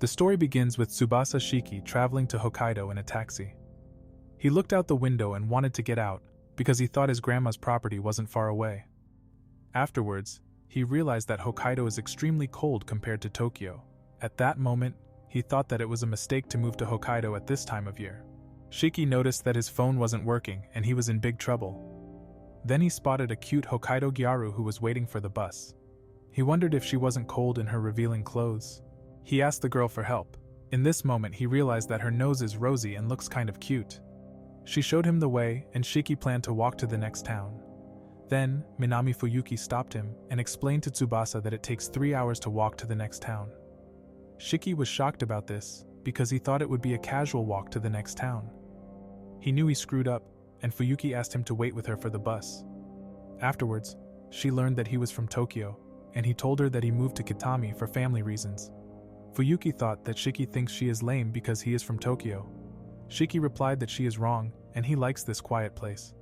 The story begins with Tsubasa Shiki traveling to Hokkaido in a taxi. He looked out the window and wanted to get out, because he thought his grandma's property wasn't far away. Afterwards, he realized that Hokkaido is extremely cold compared to Tokyo. At that moment, he thought that it was a mistake to move to Hokkaido at this time of year. Shiki noticed that his phone wasn't working and he was in big trouble. Then he spotted a cute Hokkaido Gyaru who was waiting for the bus. He wondered if she wasn't cold in her revealing clothes. He asked the girl for help. In this moment, he realized that her nose is rosy and looks kind of cute. She showed him the way, and Shiki planned to walk to the next town. Then, Minami Fuyuki stopped him and explained to Tsubasa that it takes 3 hours to walk to the next town. Shiki was shocked about this, because he thought it would be a casual walk to the next town. He knew he screwed up, and Fuyuki asked him to wait with her for the bus. Afterwards, she learned that he was from Tokyo, and he told her that he moved to Kitami for family reasons. Fuyuki thought that Shiki thinks she is lame because he is from Tokyo. Shiki replied that she is wrong, and he likes this quiet place.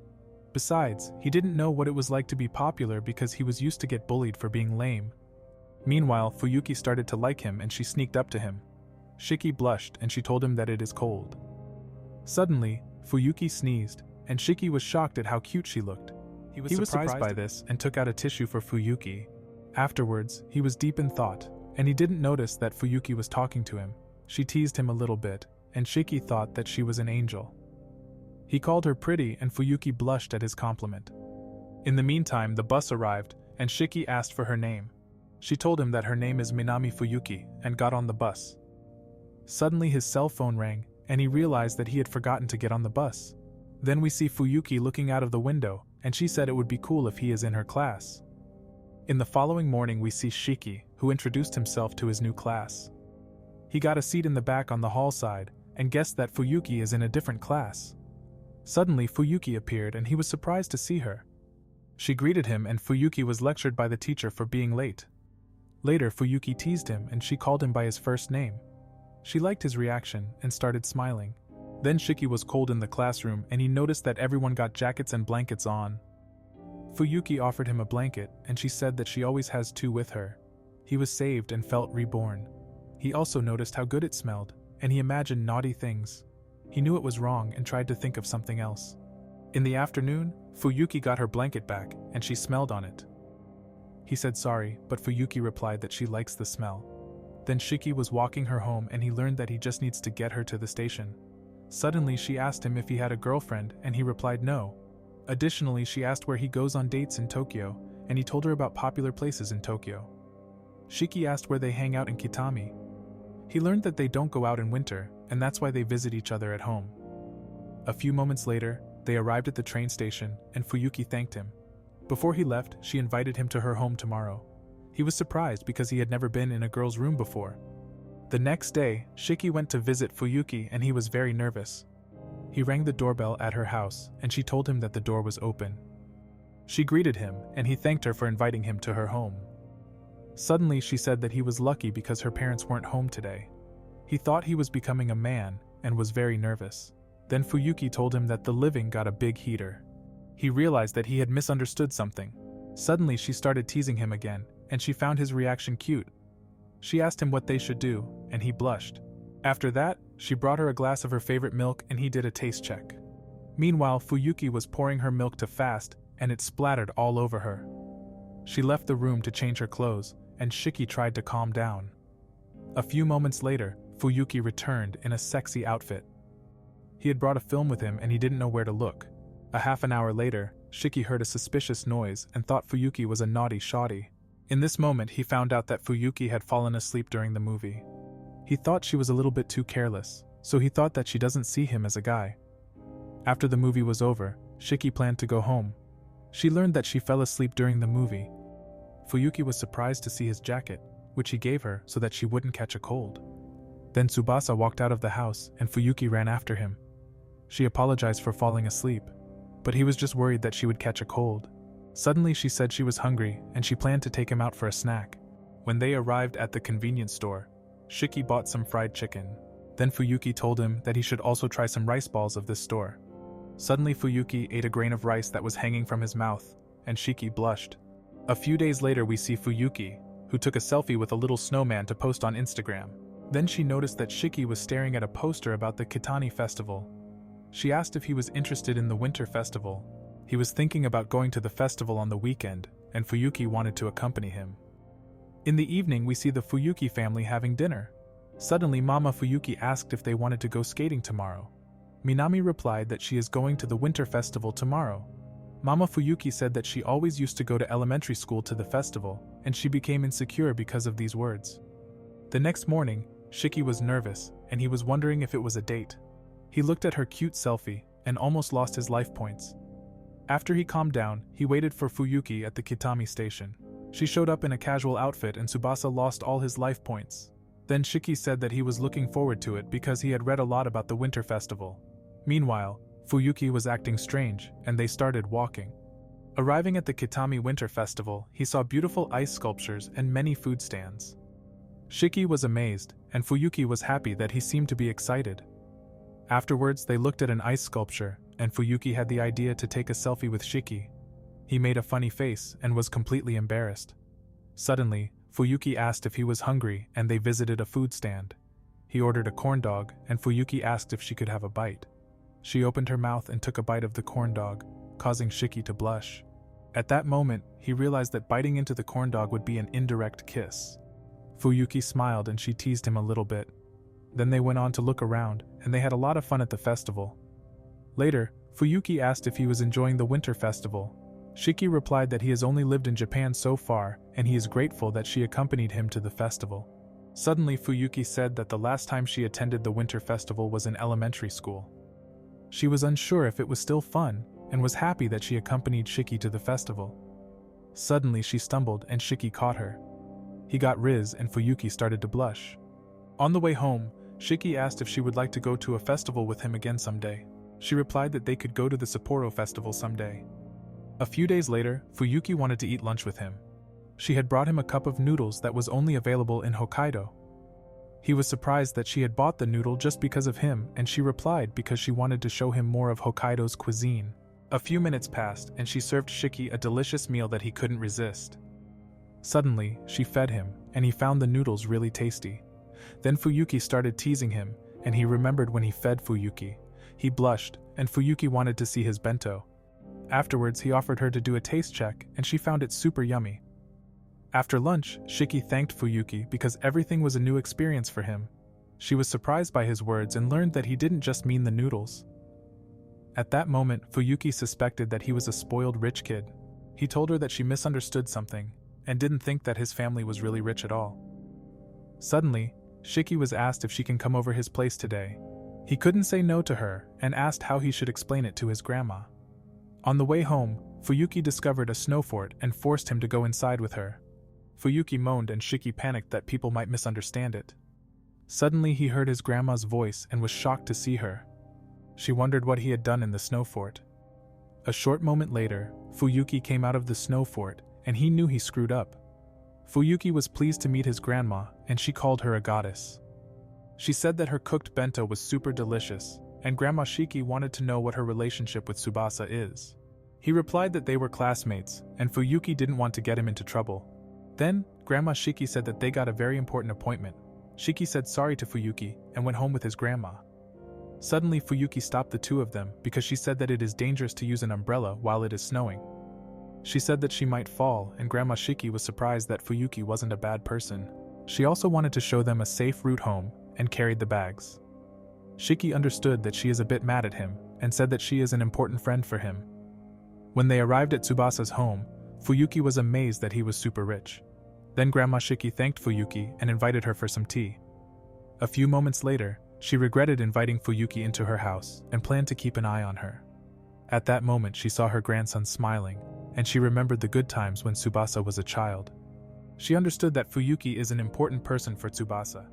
Besides, he didn't know what it was like to be popular because he was used to get bullied for being lame. Meanwhile, Fuyuki started to like him and she sneaked up to him. Shiki blushed and she told him that it is cold. Suddenly, Fuyuki sneezed, and Shiki was shocked at how cute she looked. He was surprised by this and took out a tissue for Fuyuki. Afterwards, he was deep in thought, and he didn't notice that Fuyuki was talking to him. She teased him a little bit, and Shiki thought that she was an angel. He called her pretty and Fuyuki blushed at his compliment. In the meantime, the bus arrived, and Shiki asked for her name. She told him that her name is Minami Fuyuki, and got on the bus. Suddenly his cell phone rang, and he realized that he had forgotten to get on the bus. Then we see Fuyuki looking out of the window, and she said it would be cool if he is in her class. In the following morning we see Shiki, who introduced himself to his new class. He got a seat in the back on the hall side, and guessed that Fuyuki is in a different class. Suddenly Fuyuki appeared and he was surprised to see her. She greeted him and Fuyuki was lectured by the teacher for being late. Later Fuyuki teased him and she called him by his first name. She liked his reaction and started smiling. Then Shiki was cold in the classroom and he noticed that everyone got jackets and blankets on. Fuyuki offered him a blanket and she said that she always has two with her. He was saved and felt reborn. He also noticed how good it smelled, and he imagined naughty things. He knew it was wrong and tried to think of something else. In the afternoon, Fuyuki got her blanket back and she smelled on it. He said sorry, but Fuyuki replied that she likes the smell. Then Shiki was walking her home and he learned that he just needs to get her to the station. Suddenly she asked him if he had a girlfriend and he replied no. Additionally, she asked where he goes on dates in Tokyo, and he told her about popular places in Tokyo. Shiki asked where they hang out in Kitami. He learned that they don't go out in winter, and that's why they visit each other at home. A few moments later, they arrived at the train station, and Fuyuki thanked him. Before he left, she invited him to her home tomorrow. He was surprised because he had never been in a girl's room before. The next day, Shiki went to visit Fuyuki and he was very nervous. He rang the doorbell at her house, and she told him that the door was open. She greeted him, and he thanked her for inviting him to her home. Suddenly she said that he was lucky because her parents weren't home today. He thought he was becoming a man, and was very nervous. Then Fuyuki told him that the living got a big heater. He realized that he had misunderstood something. Suddenly she started teasing him again, and she found his reaction cute. She asked him what they should do, and he blushed. After that, she brought her a glass of her favorite milk and he did a taste check. Meanwhile, Fuyuki was pouring her milk too fast, and it splattered all over her. She left the room to change her clothes, and Shiki tried to calm down. A few moments later, Fuyuki returned in a sexy outfit. He had brought a film with him and he didn't know where to look. A half an hour later, Shiki heard a suspicious noise and thought Fuyuki was a naughty shawty. In this moment, he found out that Fuyuki had fallen asleep during the movie. He thought she was a little bit too careless, so he thought that she doesn't see him as a guy. After the movie was over, Shiki planned to go home. She learned that she fell asleep during the movie. Fuyuki was surprised to see his jacket, which he gave her so that she wouldn't catch a cold. Then Tsubasa walked out of the house and Fuyuki ran after him. She apologized for falling asleep, but he was just worried that she would catch a cold. Suddenly she said she was hungry and she planned to take him out for a snack. When they arrived at the convenience store, Shiki bought some fried chicken. Then Fuyuki told him that he should also try some rice balls of this store. Suddenly Fuyuki ate a grain of rice that was hanging from his mouth, and Shiki blushed. A few days later we see Fuyuki, who took a selfie with a little snowman to post on Instagram. Then she noticed that Shiki was staring at a poster about the Kitani festival. She asked if he was interested in the winter festival. He was thinking about going to the festival on the weekend, and Fuyuki wanted to accompany him. In the evening, we see the Fuyuki family having dinner. Suddenly, Mama Fuyuki asked if they wanted to go skating tomorrow. Minami replied that she is going to the winter festival tomorrow. Mama Fuyuki said that she always used to go to elementary school to the festival, and she became insecure because of these words. The next morning, Shiki was nervous, and he was wondering if it was a date. He looked at her cute selfie, and almost lost his life points. After he calmed down, he waited for Fuyuki at the Kitami station. She showed up in a casual outfit and Tsubasa lost all his life points. Then Shiki said that he was looking forward to it because he had read a lot about the winter festival. Meanwhile, Fuyuki was acting strange, and they started walking. Arriving at the Kitami Winter Festival, he saw beautiful ice sculptures and many food stands. Shiki was amazed, and Fuyuki was happy that he seemed to be excited. Afterwards, they looked at an ice sculpture, and Fuyuki had the idea to take a selfie with Shiki. He made a funny face and was completely embarrassed. Suddenly, Fuyuki asked if he was hungry, and they visited a food stand. He ordered a corn dog, and Fuyuki asked if she could have a bite. She opened her mouth and took a bite of the corn dog, causing Shiki to blush. At that moment, he realized that biting into the corn dog would be an indirect kiss. Fuyuki smiled and she teased him a little bit. Then they went on to look around, and they had a lot of fun at the festival. Later, Fuyuki asked if he was enjoying the winter festival. Shiki replied that he has only lived in Japan so far, and he is grateful that she accompanied him to the festival. Suddenly, Fuyuki said that the last time she attended the winter festival was in elementary school. She was unsure if it was still fun, and was happy that she accompanied Shiki to the festival. Suddenly she stumbled and Shiki caught her. He got rizz and Fuyuki started to blush. On the way home, Shiki asked if she would like to go to a festival with him again someday. She replied that they could go to the Sapporo festival someday. A few days later, Fuyuki wanted to eat lunch with him. She had brought him a cup of noodles that was only available in Hokkaido. He was surprised that she had bought the noodle just because of him, and she replied because she wanted to show him more of Hokkaido's cuisine. A few minutes passed, and she served Shiki a delicious meal that he couldn't resist. Suddenly, she fed him, and he found the noodles really tasty. Then Fuyuki started teasing him, and he remembered when he fed Fuyuki. He blushed, and Fuyuki wanted to see his bento. Afterwards, he offered her to do a taste check, and she found it super yummy. After lunch, Shiki thanked Fuyuki because everything was a new experience for him. She was surprised by his words and learned that he didn't just mean the noodles. At that moment, Fuyuki suspected that he was a spoiled rich kid. He told her that she misunderstood something, and didn't think that his family was really rich at all. Suddenly, Shiki was asked if she can come over his place today. He couldn't say no to her, and asked how he should explain it to his grandma. On the way home, Fuyuki discovered a snow fort and forced him to go inside with her. Fuyuki moaned and Shiki panicked that people might misunderstand it. Suddenly he heard his grandma's voice and was shocked to see her. She wondered what he had done in the snow fort. A short moment later, Fuyuki came out of the snow fort, and he knew he screwed up. Fuyuki was pleased to meet his grandma, and she called her a goddess. She said that her cooked bento was super delicious, and Grandma Shiki wanted to know what her relationship with Tsubasa is. He replied that they were classmates, and Fuyuki didn't want to get him into trouble. Then, Grandma Shiki said that they got a very important appointment. Shiki said sorry to Fuyuki and went home with his grandma. Suddenly Fuyuki stopped the two of them because she said that it is dangerous to use an umbrella while it is snowing. She said that she might fall, and Grandma Shiki was surprised that Fuyuki wasn't a bad person. She also wanted to show them a safe route home and carried the bags. Shiki understood that she is a bit mad at him and said that she is an important friend for him. When they arrived at Tsubasa's home, Fuyuki was amazed that he was super rich. Then Grandma Shiki thanked Fuyuki and invited her for some tea. A few moments later, she regretted inviting Fuyuki into her house and planned to keep an eye on her. At that moment she saw her grandson smiling, and she remembered the good times when Tsubasa was a child. She understood that Fuyuki is an important person for Tsubasa,